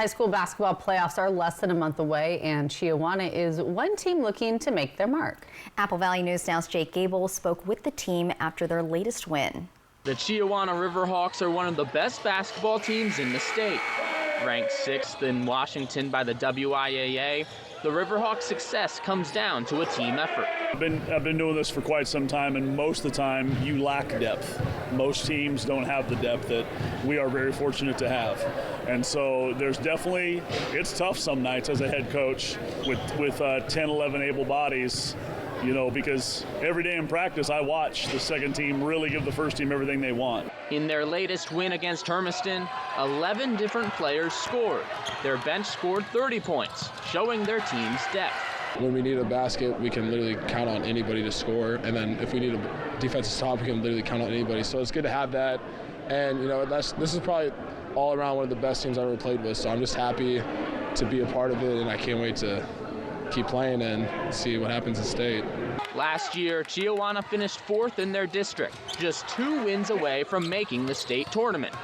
High school basketball playoffs are less than a month away, and Chiawana is one team looking to make their mark. Apple Valley News Now's Jake Gable spoke with the team after their latest win. The Chiawana Riverhawks are one of the best basketball teams in the state. Ranked 6th in Washington by the WIAA, the Riverhawks' success comes down to a team effort. I've been doing this for quite some time, and most of the time you lack depth. Most teams don't have the depth that we are very fortunate to have. And so it's tough some nights as a head coach with 10, 11 able bodies, because every day in practice I watch the second team really give the first team everything they want. In their latest win against Hermiston, 11 different players scored. Their bench scored 30 points, showing their team's depth. When we need a basket, we can literally count on anybody to score. And then if we need a defensive stop, we can literally count on anybody. So it's good to have that. And, this is probably all around one of the best teams I've ever played with. So I'm just happy to be a part of it, and I can't wait to keep playing and see what happens in state. Last year, Chiawana finished 4th in their district, just 2 wins away from making the state tournament.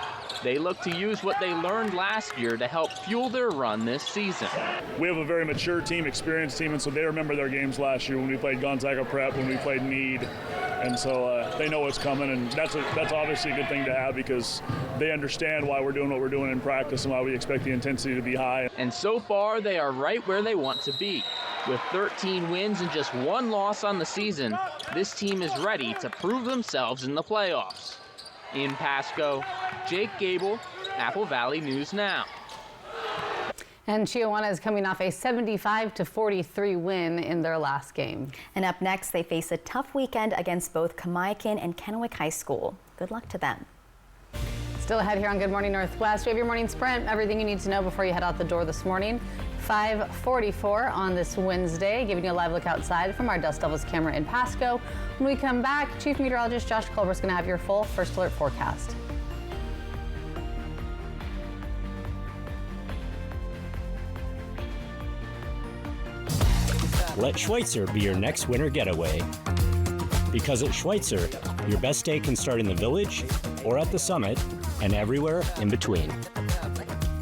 They look to use what they learned last year to help fuel their run this season. We have a very mature team, experienced team, and so they remember their games last year when we played Gonzaga Prep, when we played Meade, and so they know what's coming, and that's obviously a good thing to have because they understand why we're doing what we're doing in practice and why we expect the intensity to be high. And so far, they are right where they want to be. With 13 wins and just 1 loss on the season, this team is ready to prove themselves in the playoffs. In Pasco, Jake Gable, Apple Valley News Now. And Chiawana is coming off a 75-43 win in their last game. And up next, they face a tough weekend against both Kamiakin and Kennewick High School. Good luck to them. Still ahead here on Good Morning Northwest. We have your morning sprint, everything you need to know before you head out the door this morning. 5:44 on this Wednesday, giving you a live look outside from our Dust Devils camera in Pasco. When we come back, Chief Meteorologist Josh Culver is going to have your full first alert forecast. Let Schweitzer be your next winter getaway. Because at Schweitzer, your best day can start in the village or at the summit and everywhere in between.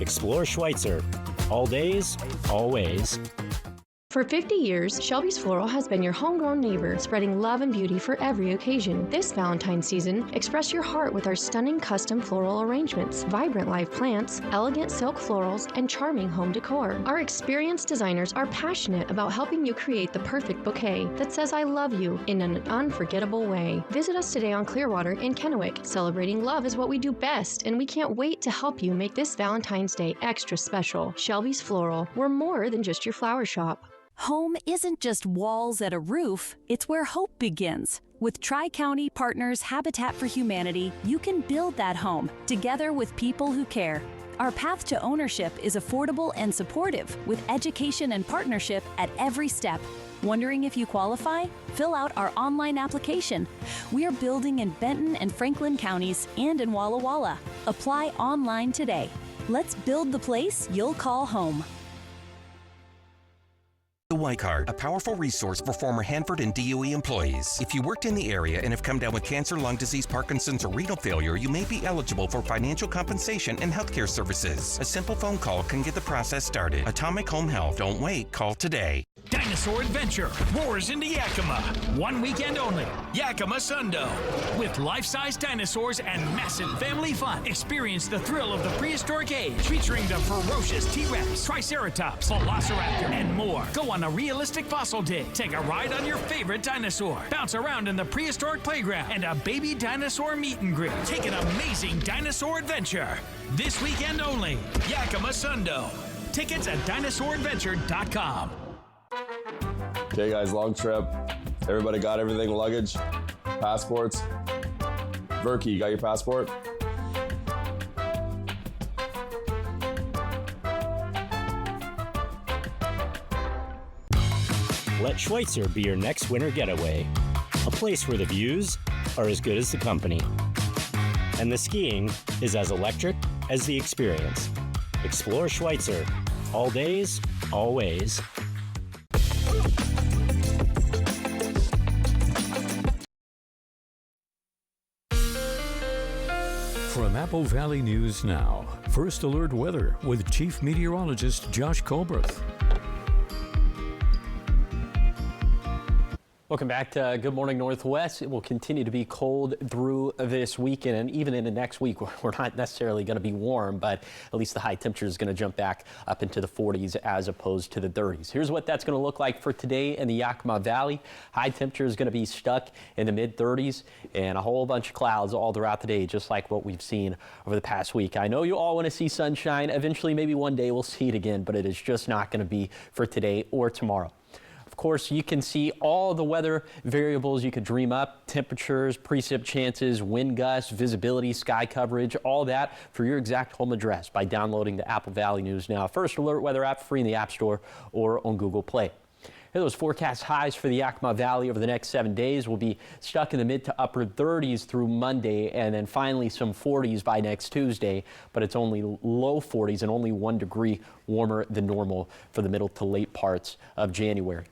Explore Schweitzer. All days, always. For 50 years, Shelby's Floral has been your homegrown neighbor, spreading love and beauty for every occasion. This Valentine's season, express your heart with our stunning custom floral arrangements, vibrant live plants, elegant silk florals, and charming home decor. Our experienced designers are passionate about helping you create the perfect bouquet that says I love you in an unforgettable way. Visit us today on Clearwater in Kennewick. Celebrating love is what we do best, and we can't wait to help you make this Valentine's Day extra special. Shelby's Floral, we're more than just your flower shop. Home isn't just walls and a roof, it's where hope begins. With Tri-County Partners Habitat for Humanity, you can build that home together with people who care. Our path to ownership is affordable and supportive, with education and partnership at every step. Wondering if you qualify? Fill out our online application. We are building in Benton and Franklin counties and in Walla Walla. Apply online today. Let's build the place you'll call home. The Y Card, a powerful resource for former Hanford and DOE employees. If you worked in the area and have come down with cancer, lung disease, Parkinson's, or renal failure, you may be eligible for financial compensation and healthcare services. A simple phone call can get the process started. Atomic Home Health. Don't wait. Call today. Dinosaur Adventure roars into Yakima. One weekend only. Yakima Sundo. With life-size dinosaurs and massive family fun. Experience the thrill of the prehistoric age, featuring the ferocious T-Rex, Triceratops, Velociraptor, and more. Go on a realistic fossil dig. Take a ride on your favorite dinosaur. Bounce around in the prehistoric playground and a baby dinosaur meet and greet. Take an amazing dinosaur adventure. This weekend only. Yakima Sundo. Tickets at dinosauradventure.com. Okay guys, long trip. Everybody got everything, luggage, passports. Verky, you got your passport? Let Schweitzer be your next winter getaway. A place where the views are as good as the company. And the skiing is as electric as the experience. Explore Schweitzer. All days, always. From Apple Apple Valley News Now. First Alert Weather with Chief Meteorologist Josh Colbreth. Welcome back to Good Morning Northwest. It will continue to be cold through this weekend, and even into next week. We're not necessarily going to be warm, but at least the high temperature is going to jump back up into the 40s as opposed to the 30s. Here's what that's going to look like for today in the Yakima Valley. High temperature is going to be stuck in the mid-30s and a whole bunch of clouds all throughout the day, just like what we've seen over the past week. I know you all want to see sunshine. Eventually, maybe one day we'll see it again, but it is just not going to be for today or tomorrow. Of course, you can see all the weather variables you could dream up: temperatures, precip chances, wind gusts, visibility, sky coverage, all that for your exact home address by downloading the Apple Valley News Now First Alert Weather app free in the App Store or on Google Play. Here are those forecast highs for the Yakima Valley over the next 7 days. We'll be stuck in the mid to upper 30s through Monday, and then finally some 40s by next Tuesday, but it's only low 40s and only 1 degree warmer than normal for the middle to late parts of January.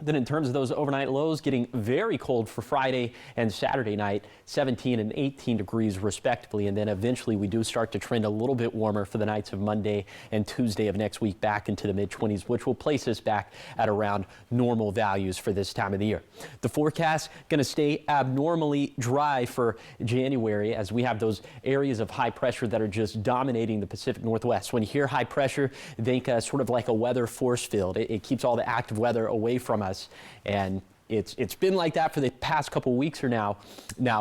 Then in terms of those overnight lows, getting very cold for Friday and Saturday night, 17 and 18 degrees respectively. And then eventually we do start to trend a little bit warmer for the nights of Monday and Tuesday of next week, back into the mid-20s, which will place us back at around normal values for this time of the year. The forecast going to stay abnormally dry for January, as we have those areas of high pressure that are just dominating the Pacific Northwest. When you hear high pressure, think sort of like a weather force field. It keeps all the active weather away from us. And it's been like that for the past couple weeks or now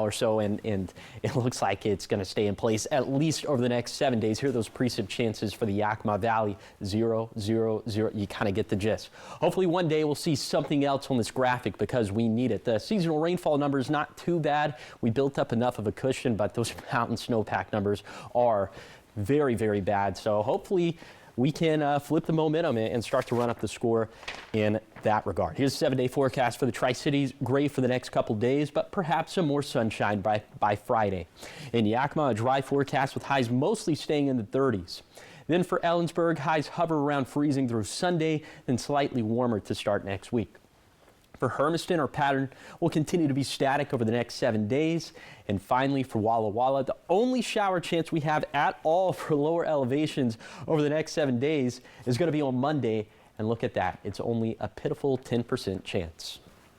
or so, and it looks like it's going to stay in place at least over the next 7 days. Here are those precip chances for the Yakima Valley: 0, 0, 0. You kind of get the gist. Hopefully one day we'll see something else on this graphic, because we need it. The seasonal rainfall numbers not too bad. We built up enough of a cushion, but those mountain snowpack numbers are very, very bad. So hopefully we can flip the momentum and start to run up the score in that regard. Here's a 7-day forecast for the Tri-Cities. Gray for the next couple days, but perhaps some more sunshine by Friday. In Yakima, a dry forecast with highs mostly staying in the 30s. Then for Ellensburg, highs hover around freezing through Sunday, then slightly warmer to start next week. For Hermiston, our pattern will continue to be static over the next 7 days. And finally, for Walla Walla, the only shower chance we have at all for lower elevations over the next 7 days is going to be on Monday. And look at that, it's only a pitiful 10% chance.